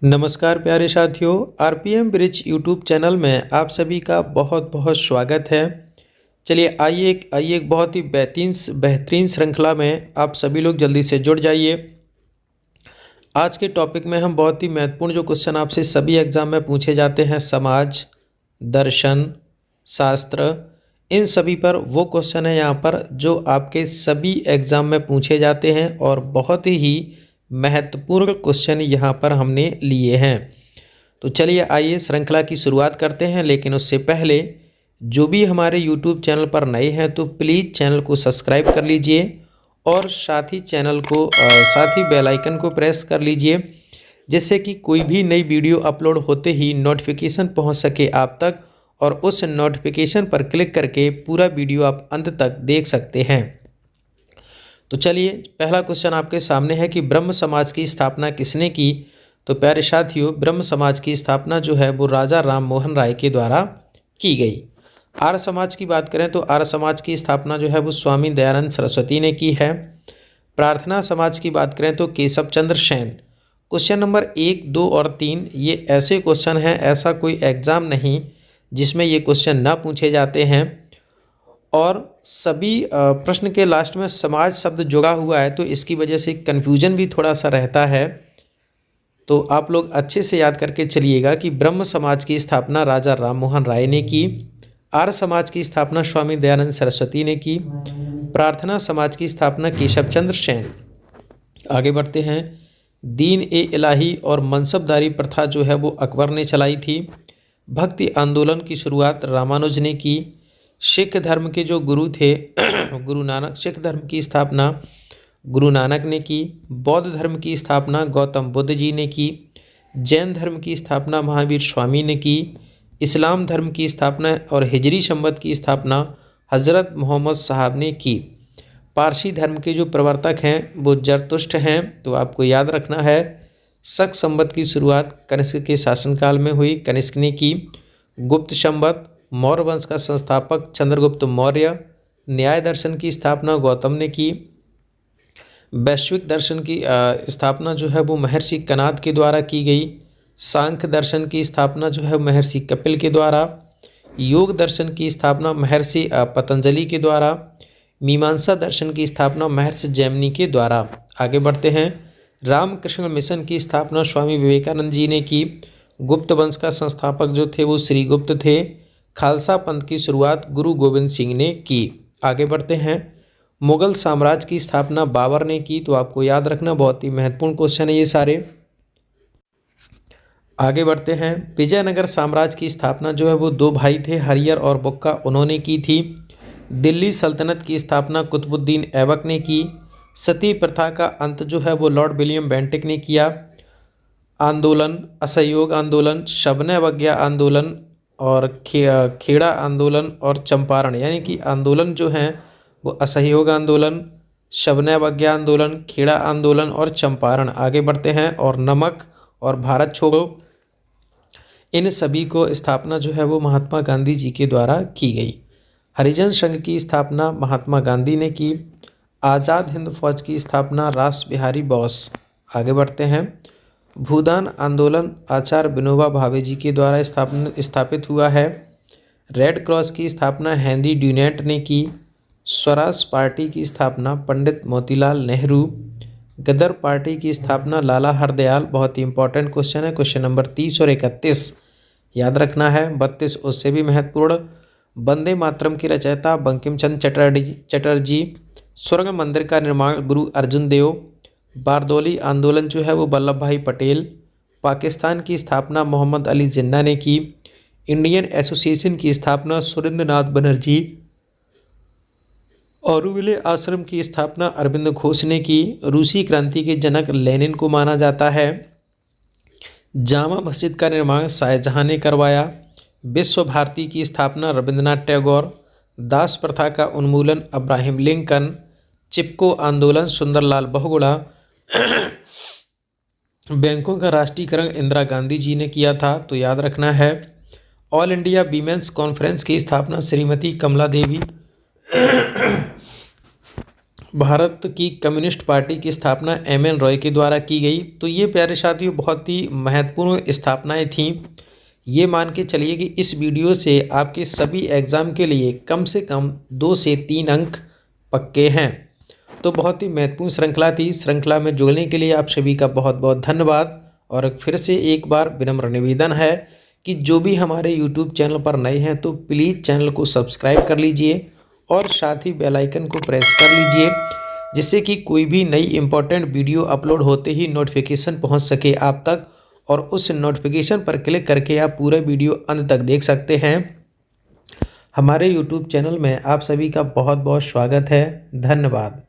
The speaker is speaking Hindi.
नमस्कार प्यारे साथियों, आरपीएम ब्रिज यूट्यूब चैनल में आप सभी का बहुत बहुत स्वागत है। चलिए आइए एक बहुत ही बेहतरीन श्रृंखला में आप सभी लोग जल्दी से जुड़ जाइए। आज के टॉपिक में हम बहुत ही महत्वपूर्ण जो क्वेश्चन आपसे सभी एग्जाम में पूछे जाते हैं, समाज, दर्शन, शास्त्र, इन सभी पर वो क्वेश्चन है यहाँ पर जो आपके सभी एग्जाम में पूछे जाते हैं और बहुत ही महत्वपूर्ण क्वेश्चन यहाँ पर हमने लिए हैं। तो चलिए आइए श्रृंखला की शुरुआत करते हैं, लेकिन उससे पहले जो भी हमारे यूट्यूब चैनल पर नए हैं तो प्लीज़ चैनल को सब्सक्राइब कर लीजिए और साथ ही बेल आइकन को प्रेस कर लीजिए, जिससे कि कोई भी नई वीडियो अपलोड होते ही नोटिफिकेशन पहुंच सके आप तक और उस नोटिफिकेशन पर क्लिक करके पूरा वीडियो आप अंत तक देख सकते हैं। तो चलिए पहला क्वेश्चन आपके सामने है कि ब्रह्म समाज की स्थापना किसने की। तो प्यारे साथियों, ब्रह्म समाज की स्थापना जो है वो राजा राम मोहन राय के द्वारा की गई। आर्य समाज की बात करें तो आर्य समाज की स्थापना जो है वो स्वामी दयानंद सरस्वती ने की है। प्रार्थना समाज की बात करें तो केशव चंद्र सेन। क्वेश्चन नंबर 1, 2 और 3 ये ऐसे क्वेश्चन हैं, ऐसा कोई एग्ज़ाम नहीं जिसमें ये क्वेश्चन ना पूछे जाते हैं और सभी प्रश्न के लास्ट में समाज शब्द जुड़ा हुआ है, तो इसकी वजह से कन्फ्यूजन भी थोड़ा सा रहता है। तो आप लोग अच्छे से याद करके चलिएगा कि ब्रह्म समाज की स्थापना राजा राम मोहन राय ने की, आर्य समाज की स्थापना स्वामी दयानंद सरस्वती ने की, प्रार्थना समाज की स्थापना केशव चंद्र सेन। आगे बढ़ते हैं। दीन ए इलाही और मनसबदारी प्रथा जो है वो अकबर ने चलाई थी। भक्ति आंदोलन की शुरुआत रामानुज ने की। सिख धर्म के जो गुरु थे गुरु नानक, सिख धर्म की स्थापना गुरु नानक ने की। बौद्ध धर्म की स्थापना गौतम बुद्ध जी ने की। जैन धर्म की स्थापना महावीर स्वामी ने की। इस्लाम धर्म की स्थापना और हिजरी संवत की स्थापना हज़रत मोहम्मद साहब ने की। पारसी धर्म के जो प्रवर्तक हैं वो जरतुष्ट हैं, तो आपको याद रखना है। शक संवत की शुरुआत कनिष्क के शासनकाल में हुई, कनिष्क ने की। गुप्त संवत मौर्य वंश का संस्थापक चंद्रगुप्त मौर्य। न्याय दर्शन की स्थापना गौतम ने की। वैश्विक दर्शन की स्थापना जो है वो महर्षि कणाद के द्वारा की गई। सांख्य दर्शन की स्थापना जो है महर्षि कपिल के द्वारा। योग दर्शन की स्थापना महर्षि पतंजलि के द्वारा। मीमांसा दर्शन की स्थापना महर्षि जैमिनी के द्वारा। आगे बढ़ते हैं। रामकृष्ण मिशन की स्थापना स्वामी विवेकानंद जी ने की। गुप्त वंश का संस्थापक जो थे वो श्री गुप्त थे। खालसा पंथ की शुरुआत गुरु गोविंद सिंह ने की। आगे बढ़ते हैं। मुगल साम्राज्य की स्थापना बाबर ने की, तो आपको याद रखना, बहुत ही महत्वपूर्ण क्वेश्चन है ये सारे। आगे बढ़ते हैं। विजयनगर साम्राज्य की स्थापना जो है वो दो भाई थे, हरियर और बुक्का, उन्होंने की थी। दिल्ली सल्तनत की स्थापना कुतुबुद्दीन ऐबक ने की। सती प्रथा का अंत जो है वो लॉर्ड विलियम बेंटिक ने किया। आंदोलन, असहयोग आंदोलन, शबने अवज्ञा आंदोलन और खेड़ा आंदोलन और चंपारण, यानी कि आंदोलन जो हैं वो असहयोग आंदोलन, शबने अवज्ञा आंदोलन, खेड़ा आंदोलन और चंपारण। आगे बढ़ते हैं। और नमक और भारत छोड़ो, इन सभी को स्थापना जो है वो महात्मा गांधी जी के द्वारा की गई। हरिजन संघ की स्थापना महात्मा गांधी ने की। आज़ाद हिंद फौज की स्थापना रास बिहारी बोस। आगे बढ़ते हैं। भूदान आंदोलन आचार्य विनोबा भावे जी के द्वारा स्थापित हुआ है। रेड क्रॉस की स्थापना हेनरी ड्यूनेंट ने की। स्वराज पार्टी की स्थापना पंडित मोतीलाल नेहरू। गदर पार्टी की स्थापना लाला हरदयाल। बहुत ही इंपॉर्टेंट क्वेश्चन है, क्वेश्चन नंबर 30 और 31 याद रखना है। 32 उससे भी महत्वपूर्ण। वंदे मातरम की रचयिता बंकिम चंद्र चटर्जी। स्वर्ग मंदिर का निर्माण गुरु अर्जुन देव। बारदौली आंदोलन जो है वो वल्लभ भाई पटेल। पाकिस्तान की स्थापना मोहम्मद अली जिन्ना ने की। इंडियन एसोसिएशन की स्थापना सुरेंद्र नाथ बनर्जी। ऑरोविले आश्रम की स्थापना अरविंद घोष ने की। रूसी क्रांति के जनक लेनिन को माना जाता है। जामा मस्जिद का निर्माण शाहजहां ने करवाया। विश्व भारती की स्थापना रविंद्रनाथ टैगोर। दास प्रथा का उन्मूलन अब्राहम लिंकन। चिपको आंदोलन सुंदरलाल बहुगुणा। बैंकों का राष्ट्रीयकरण इंदिरा गांधी जी ने किया था, तो याद रखना है। ऑल इंडिया वीमेंस कॉन्फ्रेंस की स्थापना श्रीमती कमला देवी भारत की कम्युनिस्ट पार्टी की स्थापना एम.एन. रॉय के द्वारा की गई। तो ये प्यारे साथियों बहुत ही महत्वपूर्ण स्थापनाएं थीं। ये मान के चलिए कि इस वीडियो से आपके सभी एग्ज़ाम के लिए कम से कम 2 से 3 अंक पक्के हैं। तो बहुत ही महत्वपूर्ण श्रृंखला थी। श्रृंखला में जुड़ने के लिए आप सभी का बहुत बहुत धन्यवाद। और फिर से एक बार विनम्र निवेदन है कि जो भी हमारे यूट्यूब चैनल पर नए हैं तो प्लीज़ चैनल को सब्सक्राइब कर लीजिए और साथ ही बेल आइकन को प्रेस कर लीजिए, जिससे कि कोई भी नई इम्पोर्टेंट वीडियो अपलोड होते ही नोटिफिकेशन पहुंच सके आप तक, और उस नोटिफिकेशन पर क्लिक करके आप पूरा वीडियो अंत तक देख सकते हैं। हमारे यूट्यूब चैनल में आप सभी का बहुत बहुत स्वागत है। धन्यवाद।